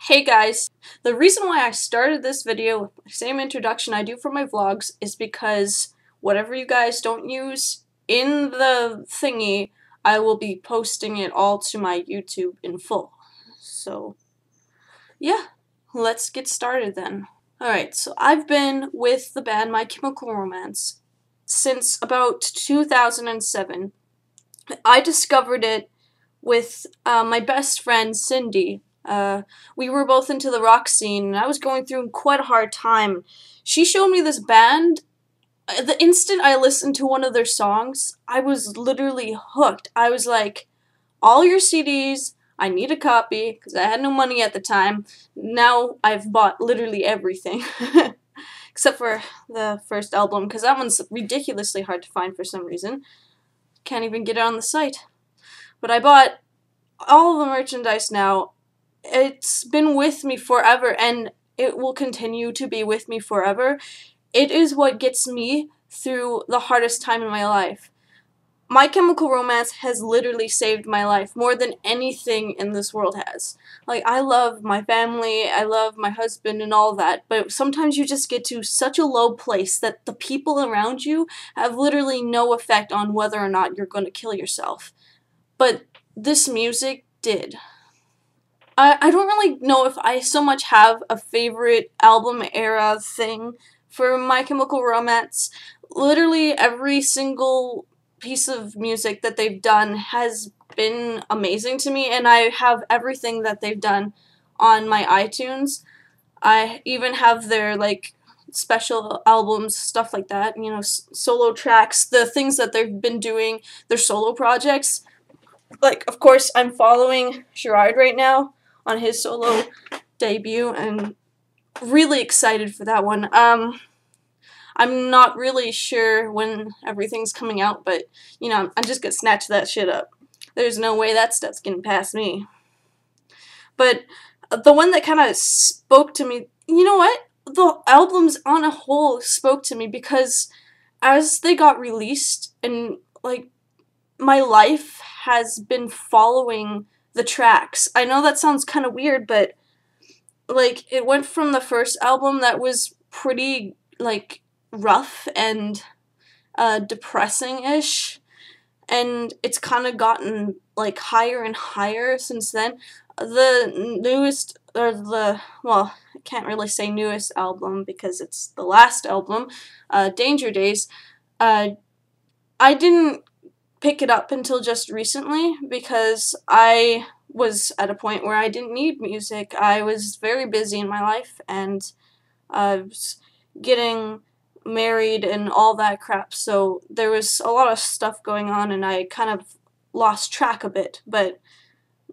Hey guys, the reason why I started this video with the same introduction I do for my vlogs is because whatever you guys don't use in the thingy, I will be posting it all to my YouTube in full. So, yeah, let's get started then. Alright, so I've been with the band My Chemical Romance since about 2007. I discovered it with my best friend Cindy. We were both into the rock scene, and I was going through quite a hard time. She showed me this band. The instant I listened to one of their songs, I was literally hooked. I was like, all your CDs, I need a copy, because I had no money at the time. Now I've bought literally everything. Except for the first album, because that one's ridiculously hard to find for some reason. Can't even get it on the site. But I bought all the merchandise now. It's been with me forever, and it will continue to be with me forever. It is what gets me through the hardest time in my life. My Chemical Romance has literally saved my life more than anything in this world has. Like, I love my family, I love my husband and all that, but sometimes you just get to such a low place that the people around you have literally no effect on whether or not you're going to kill yourself. But this music did. I don't really know if I so much have a favorite album era thing for My Chemical Romance. Literally every single piece of music that they've done has been amazing to me, and I have everything that they've done on my iTunes. I even have their, like, special albums, stuff like that, you know, solo tracks, the things that they've been doing, their solo projects. Like, of course, I'm following Gerard right now on his solo debut, and really excited for that one. I'm not really sure when everything's coming out, but, you know, I'm just gonna snatch that shit up. There's no way that stuff's getting past me. But the one that kind of spoke to me, you know what? The albums on a whole spoke to me because as they got released, and, like, my life has been following the tracks. I know that sounds kind of weird, but, like, it went from the first album that was pretty, like, rough and depressing-ish, and it's kind of gotten, like, higher and higher since then. The newest, well, I can't really say newest album because it's the last album, Danger Days, I didn't pick it up until just recently because I was at a point where I didn't need music. I was very busy in my life, and I was getting married and all that crap, so there was a lot of stuff going on and I kind of lost track a bit. But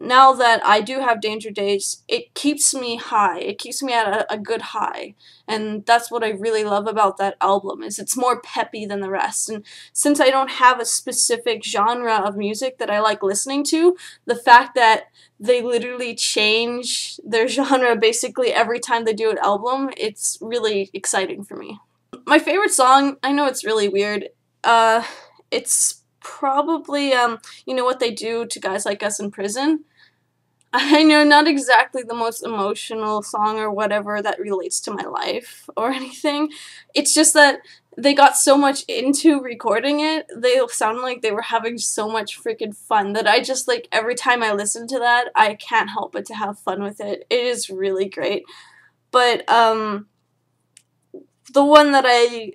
now that I do have Danger Days, it keeps me high. It keeps me at a good high. And that's what I really love about that album, is it's more peppy than the rest. And since I don't have a specific genre of music that I like listening to, the fact that they literally change their genre basically every time they do an album, it's really exciting for me. My favorite song, I know it's really weird, it's probably, You Know What They Do to Guys Like Us in Prison. I know, not exactly the most emotional song or whatever that relates to my life or anything. It's just that they got so much into recording it, they sound like they were having so much freaking fun that I just, like, every time I listen to that, I can't help but to have fun with it. It is really great. But, the one that I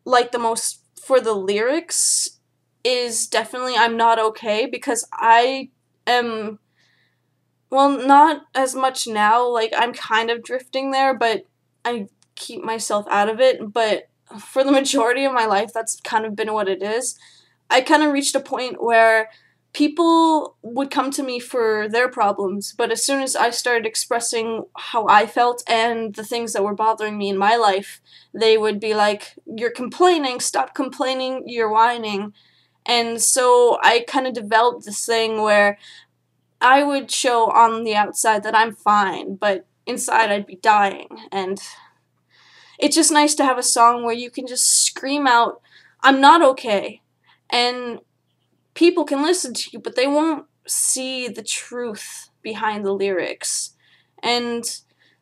like the most for the lyrics is definitely I'm Not Okay, because I am, well, not as much now, like, I'm kind of drifting there, but I keep myself out of it, but for the majority of my life, that's kind of been what it is. I kind of reached a point where people would come to me for their problems, but as soon as I started expressing how I felt and the things that were bothering me in my life, they would be like, "You're complaining, stop complaining, you're whining." And so I kind of developed this thing where I would show on the outside that I'm fine, but inside I'd be dying. And it's just nice to have a song where you can just scream out, "I'm not okay." And people can listen to you, but they won't see the truth behind the lyrics. And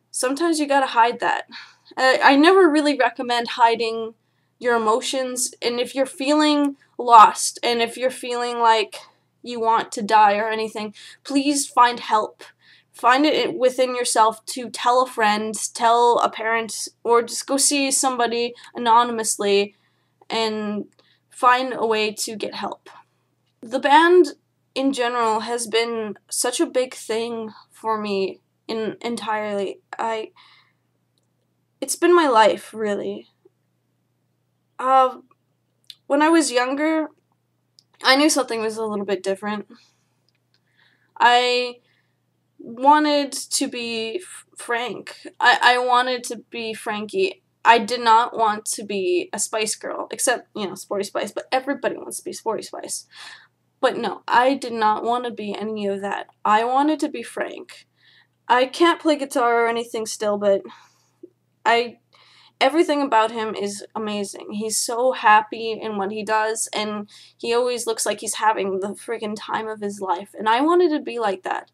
sometimes you gotta hide that. I never really recommend hiding your emotions, and if you're feeling lost, and if you're feeling like you want to die or anything, please find help. Find it within yourself to tell a friend, tell a parent, or just go see somebody anonymously and find a way to get help. The band in general has been such a big thing for me entirely. It's been my life, really. When I was younger, I knew something was a little bit different. I wanted to be Frank. I wanted to be Frankie. I did not want to be a Spice Girl, except, Sporty Spice, but everybody wants to be Sporty Spice. But no, I did not want to be any of that. I wanted to be Frank. I can't play guitar or anything still, but everything about him is amazing. He's so happy in what he does, and he always looks like he's having the friggin' time of his life, and I wanted to be like that.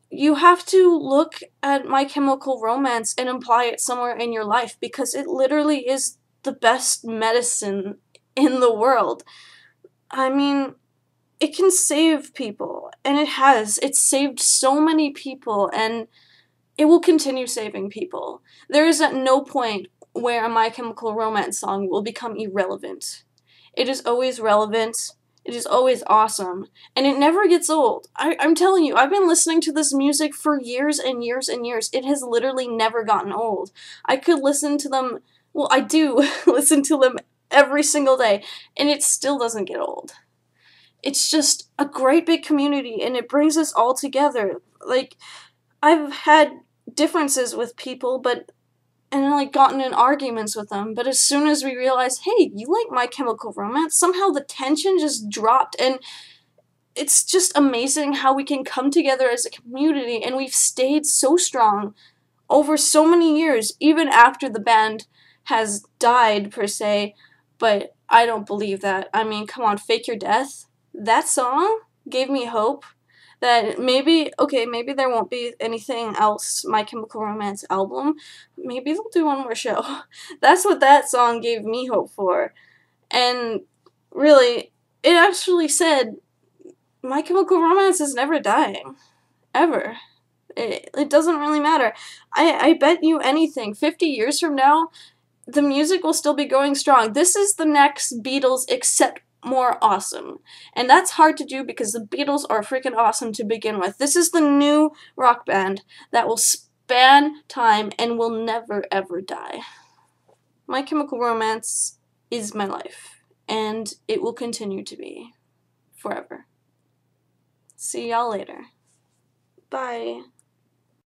You have to look at My Chemical Romance and apply it somewhere in your life, because it literally is the best medicine in the world. I mean, it can save people, and it has. It's saved so many people, and it will continue saving people. There is at no point where a My Chemical Romance song will become irrelevant. It is always relevant, it is always awesome, and it never gets old. I'm telling you, I've been listening to this music for years and years and years. It has literally never gotten old. I could listen to them, well, I do listen to them every single day, and it still doesn't get old. It's just a great big community, and it brings us all together. Like, I've had differences with people, and gotten in arguments with them, but as soon as we realized, hey, you like My Chemical Romance, somehow the tension just dropped, and it's just amazing how we can come together as a community, and we've stayed so strong over so many years, even after the band has died, per se, but I don't believe that. I mean, come on, Fake Your Death? That song gave me hope that maybe there won't be anything else My Chemical Romance album. Maybe they'll do one more show. That's what that song gave me hope for. And really, it actually said, My Chemical Romance is never dying. Ever. It doesn't really matter. I bet you anything, 50 years from now, the music will still be going strong. This is the next Beatles, except more awesome. And that's hard to do because the Beatles are freaking awesome to begin with. This is the new rock band that will span time and will never ever die. My Chemical Romance is my life, and it will continue to be forever. See y'all later. Bye.